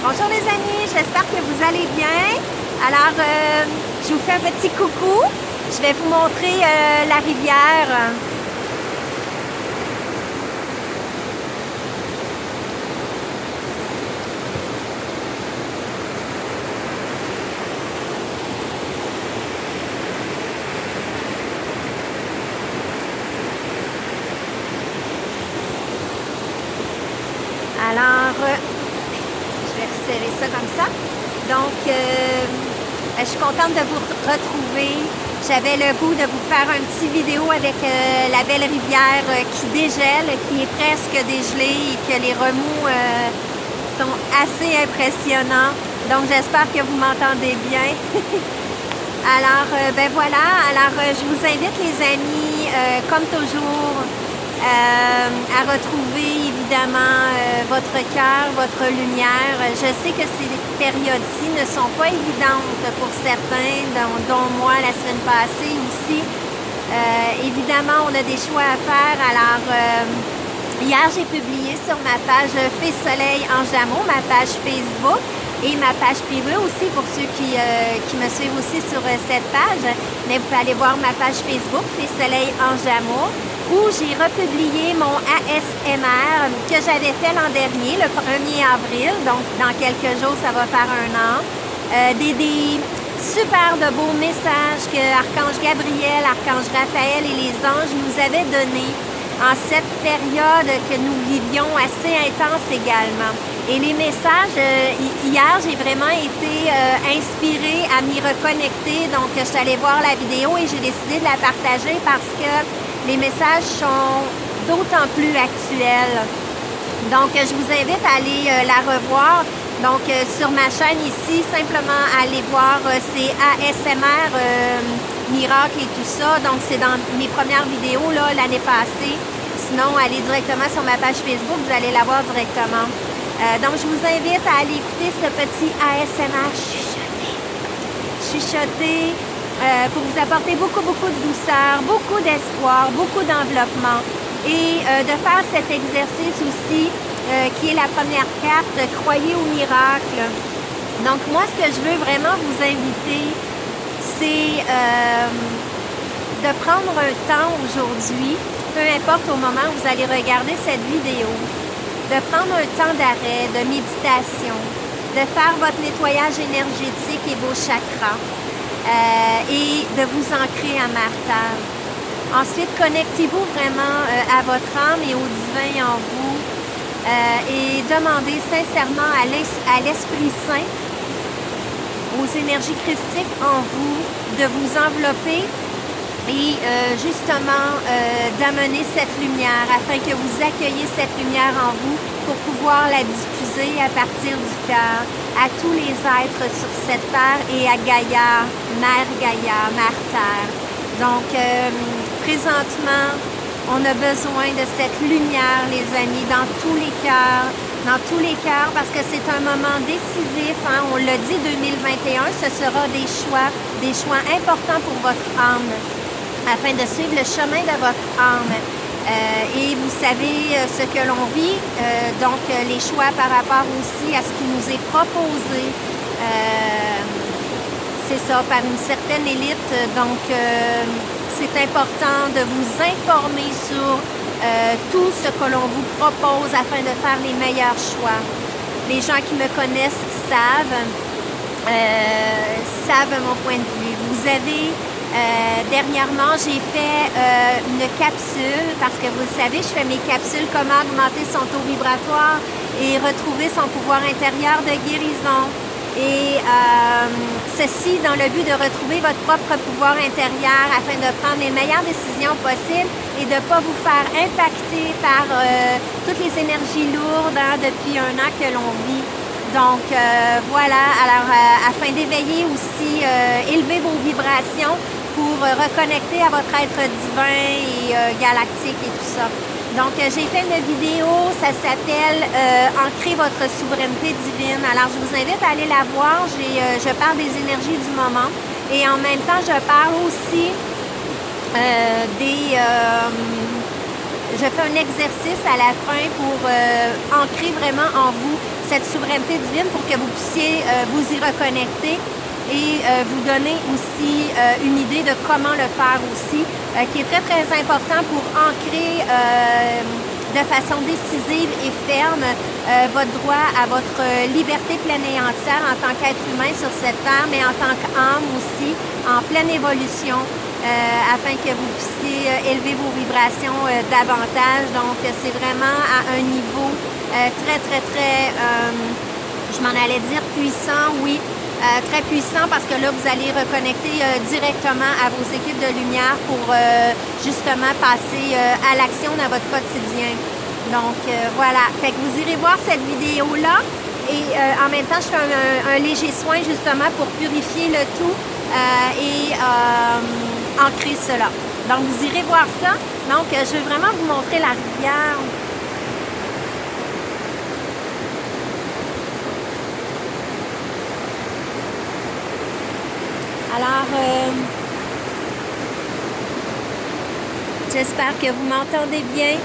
Bonjour les amis, j'espère que vous allez bien. Alors, je vous fais un petit coucou. Je vais vous montrer la rivière. Alors, je vais resserrer ça comme ça. Donc, je suis contente de vous retrouver. J'avais le goût de vous faire un petit vidéo avec la belle rivière qui dégèle, qui est presque dégelée et que les remous sont assez impressionnants. Donc, j'espère que vous m'entendez bien. Alors, ben voilà. Alors, je vous invite les amis, comme toujours, à retrouver évidemment votre cœur, votre lumière. Je sais que ces périodes-ci ne sont pas évidentes pour certains, dont moi la semaine passée aussi. Évidemment, on a des choix à faire. Alors, hier, j'ai publié sur ma page Fée Soleil en Jameau, ma page Facebook et ma page privée aussi pour ceux qui me suivent aussi sur cette page. Mais vous pouvez aller voir ma page Facebook Fée Soleil en Jameau, où j'ai republié mon ASMR que j'avais fait l'an dernier, le 1er avril, donc dans quelques jours, ça va faire un an. Des super de beaux messages que Archange Gabriel, Archange Raphaël et les anges nous avaient donnés en cette période que nous vivions assez intense également. Et les messages, hier, j'ai vraiment été inspirée à m'y reconnecter, donc je suis allée voir la vidéo et j'ai décidé de la partager parce que les messages sont d'autant plus actuels. Donc, je vous invite à aller la revoir. Donc, sur ma chaîne ici, simplement aller voir ces ASMR miracles et tout ça. Donc, c'est dans mes premières vidéos l'année passée. Sinon, allez directement sur ma page Facebook, vous allez la voir directement. Donc, je vous invite à aller écouter ce petit ASMR chuchoté. Pour vous apporter beaucoup de douceur, beaucoup d'espoir, beaucoup d'enveloppement et de faire cet exercice aussi qui est la première carte, croyez au miracle. Donc moi, ce que je veux vraiment vous inviter, c'est de prendre un temps aujourd'hui, peu importe au moment où vous allez regarder cette vidéo, de prendre un temps d'arrêt, de méditation, de faire votre nettoyage énergétique et vos chakras. Et de vous ancrer à Martha. Ensuite, connectez-vous vraiment à votre âme et au divin en vous et demandez sincèrement à l'Esprit Saint, aux énergies christiques en vous, de vous envelopper et justement d'amener cette lumière afin que vous accueillez cette lumière en vous pour pouvoir la diffuser à partir du cœur à tous les êtres sur cette terre et à Gaïa, Mère Terre. Donc, présentement, on a besoin de cette lumière, les amis, dans tous les cœurs, parce que c'est un moment décisif. Hein? On l'a dit, 2021, ce sera des choix importants pour votre âme, afin de suivre le chemin de votre âme. Et vous savez ce que l'on vit, donc les choix par rapport aussi à ce qui nous est proposé, c'est ça, par une certaine élite. Donc, c'est important de vous informer sur tout ce que l'on vous propose afin de faire les meilleurs choix. Les gens qui me connaissent savent mon point de vue. Vous avez... dernièrement, j'ai fait une capsule, parce que vous le savez, je fais mes capsules comment augmenter son taux vibratoire et retrouver son pouvoir intérieur de guérison. Et ceci dans le but de retrouver votre propre pouvoir intérieur afin de prendre les meilleures décisions possibles et de ne pas vous faire impacter par toutes les énergies lourdes depuis un an que l'on vit. Donc, voilà, alors afin d'éveiller aussi, élever vos vibrations pour reconnecter à votre être divin et galactique et tout ça. Donc, j'ai fait une vidéo, ça s'appelle « Ancrer votre souveraineté divine ». Alors, je vous invite à aller la voir. Je parle des énergies du moment et en même temps, je parle aussi je fais un exercice à la fin pour ancrer vraiment en vous cette souveraineté divine pour que vous puissiez vous y reconnecter et vous donner aussi une idée de comment le faire aussi, qui est très, très important pour ancrer de façon décisive et ferme votre droit à votre liberté pleine et entière en tant qu'être humain sur cette terre, mais en tant qu'âme aussi, en pleine évolution, afin que vous puissiez élever vos vibrations davantage. Donc, c'est vraiment à un niveau très, très, très, je m'en allais dire puissant, oui, très puissant parce que là, vous allez reconnecter directement à vos équipes de lumière pour justement passer à l'action dans votre quotidien. Donc, voilà. Fait que vous irez voir cette vidéo-là et en même temps, je fais un léger soin justement pour purifier le tout et ancrer cela. Donc, vous irez voir ça. Donc, je veux vraiment vous montrer la rivière. Alors, j'espère que vous m'entendez bien.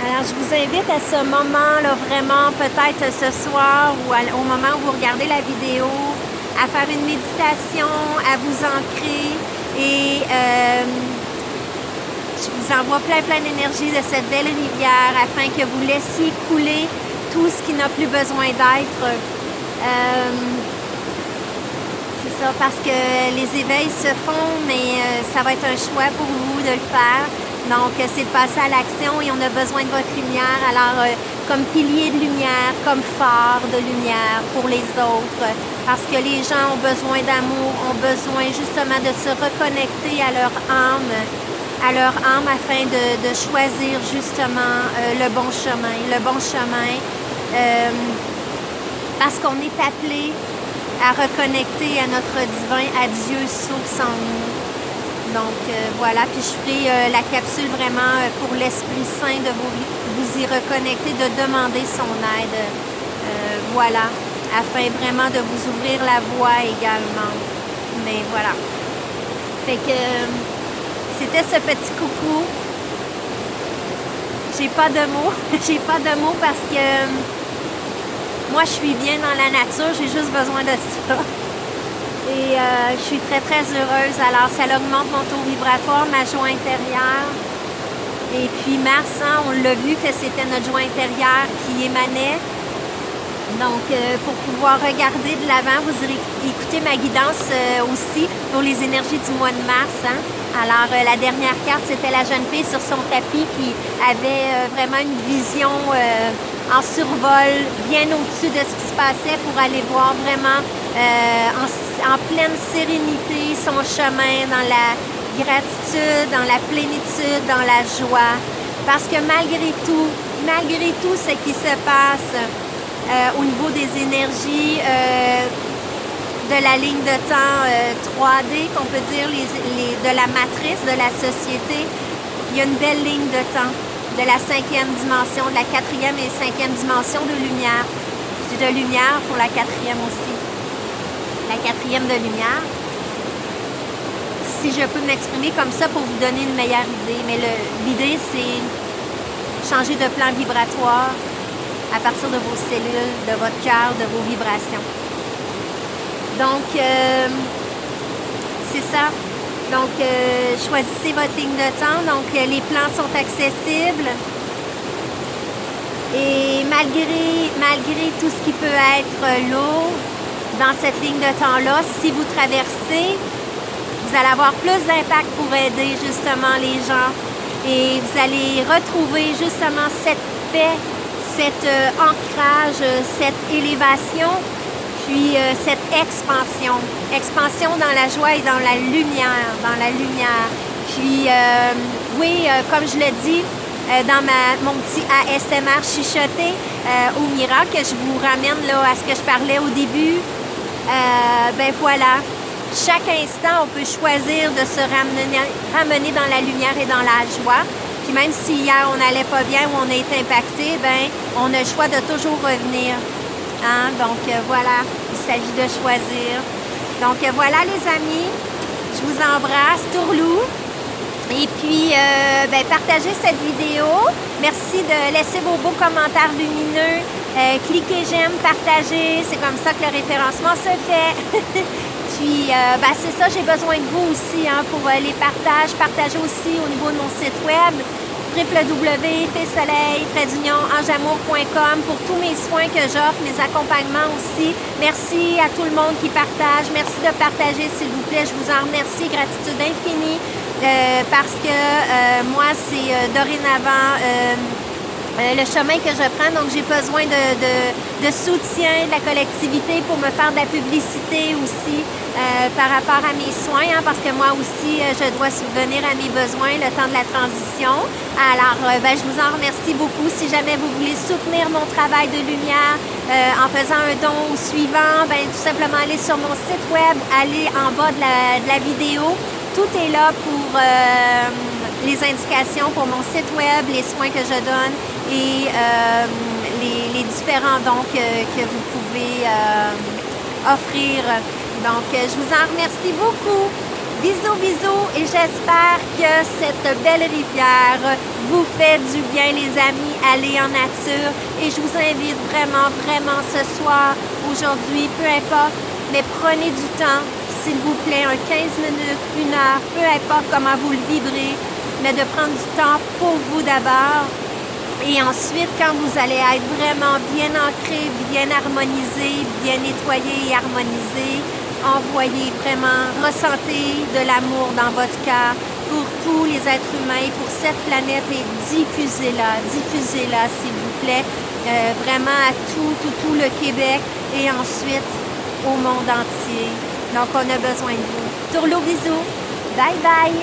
Alors, je vous invite à ce moment-là, vraiment, peut-être ce soir ou au moment où vous regardez la vidéo, à faire une méditation, à vous ancrer et je vous envoie plein d'énergie de cette belle rivière afin que vous laissiez couler tout ce qui n'a plus besoin d'être. C'est ça, parce que les éveils se font, mais ça va être un choix pour vous de le faire. Donc, c'est de passer à l'action et on a besoin de votre lumière. Alors, comme pilier de lumière, comme phare de lumière pour les autres. Parce que les gens ont besoin d'amour, ont besoin justement de se reconnecter à leur âme afin de choisir justement le bon chemin. Le bon chemin, parce qu'on est appelé à reconnecter à notre divin, à Dieu, source en nous. Donc, voilà. Puis je ferai la capsule vraiment pour l'Esprit Saint de vous y reconnecter, de demander son aide. Voilà. Afin vraiment de vous ouvrir la voie également. Mais voilà. Fait que c'était ce petit coucou. J'ai pas de mots. J'ai pas de mots parce que moi, je suis bien dans la nature. J'ai juste besoin de ça. Et je suis très, très heureuse. Alors, ça augmente mon taux vibratoire, ma joie intérieure. Et puis, Mars, hein, on l'a vu que c'était notre joie intérieure qui émanait. Donc, pour pouvoir regarder de l'avant, vous irez écouter ma guidance aussi pour les énergies du mois de mars. Hein. Alors, la dernière carte, c'était la jeune fille sur son tapis qui avait vraiment une vision en survol, bien au-dessus de ce qui se passait pour aller voir vraiment en pleine sérénité son chemin dans la gratitude, dans la plénitude, dans la joie. Parce que malgré tout ce qui se passe au niveau des énergies de la ligne de temps 3D, qu'on peut dire, de la matrice de la société, il y a une belle ligne de temps de la 5e dimension, de la 4e et 5e dimension de lumière. De lumière pour la 4e aussi. La 4e de lumière. Si je peux m'exprimer comme ça pour vous donner une meilleure idée. Mais l'idée, c'est changer de plan vibratoire à partir de vos cellules, de votre cœur, de vos vibrations. Donc, c'est ça. Donc, choisissez votre ligne de temps. Donc, les plans sont accessibles. Et malgré tout ce qui peut être lourd dans cette ligne de temps-là, si vous traversez, vous allez avoir plus d'impact pour aider justement les gens. Et vous allez retrouver justement cette paix, cet ancrage, cette élévation, puis cette expansion. Expansion dans la joie et dans la lumière, Puis, oui, comme je le dis, dans mon petit ASMR chuchoté au miracle, que je vous ramène là, à ce que je parlais au début, ben voilà, chaque instant, on peut choisir de se ramener dans la lumière et dans la joie. Puis même si hier, on n'allait pas bien ou on a été impacté, ben on a le choix de toujours revenir. Hein? Donc, voilà, il s'agit de choisir. Donc, voilà les amis, je vous embrasse, tourlou. Et puis, partagez cette vidéo. Merci de laisser vos beaux commentaires lumineux. Cliquez j'aime, partagez. C'est comme ça que le référencement se fait. Puis, c'est ça, j'ai besoin de vous aussi pour les partages. Partagez aussi au niveau de mon site web www.fesoleil-enjamour.com pour tous mes soins que j'offre, mes accompagnements aussi. Merci à tout le monde qui partage. Merci de partager, s'il vous plaît. Je vous en remercie. Gratitude infinie parce que moi, c'est dorénavant le chemin que je prends. Donc, j'ai besoin de soutien de la collectivité pour me faire de la publicité aussi par rapport à mes soins, parce que moi aussi, je dois subvenir à mes besoins le temps de la transition. Alors, je vous en remercie beaucoup. Si jamais vous voulez soutenir mon travail de lumière en faisant un don au suivant, tout simplement aller sur mon site web, aller en bas de la vidéo. Tout est là pour les indications pour mon site web, les soins que je donne et les différents dons que vous pouvez offrir. Donc, je vous en remercie beaucoup. Bisous, bisous, et j'espère que cette belle rivière vous fait du bien, les amis. Allez en nature et je vous invite vraiment, vraiment ce soir, aujourd'hui, peu importe, mais prenez du temps, s'il vous plaît, un 15 minutes, 1 heure, peu importe comment vous le vibrez, mais de prendre du temps pour vous d'abord. Et ensuite, quand vous allez être vraiment bien ancré, bien harmonisé, bien nettoyé et harmonisé, envoyez vraiment, ressentez de l'amour dans votre cœur pour tous les êtres humains et pour cette planète et diffusez-la, s'il vous plaît, vraiment à tout le Québec et ensuite au monde entier. Donc, on a besoin de vous. Tourlou, bisous. Bye bye.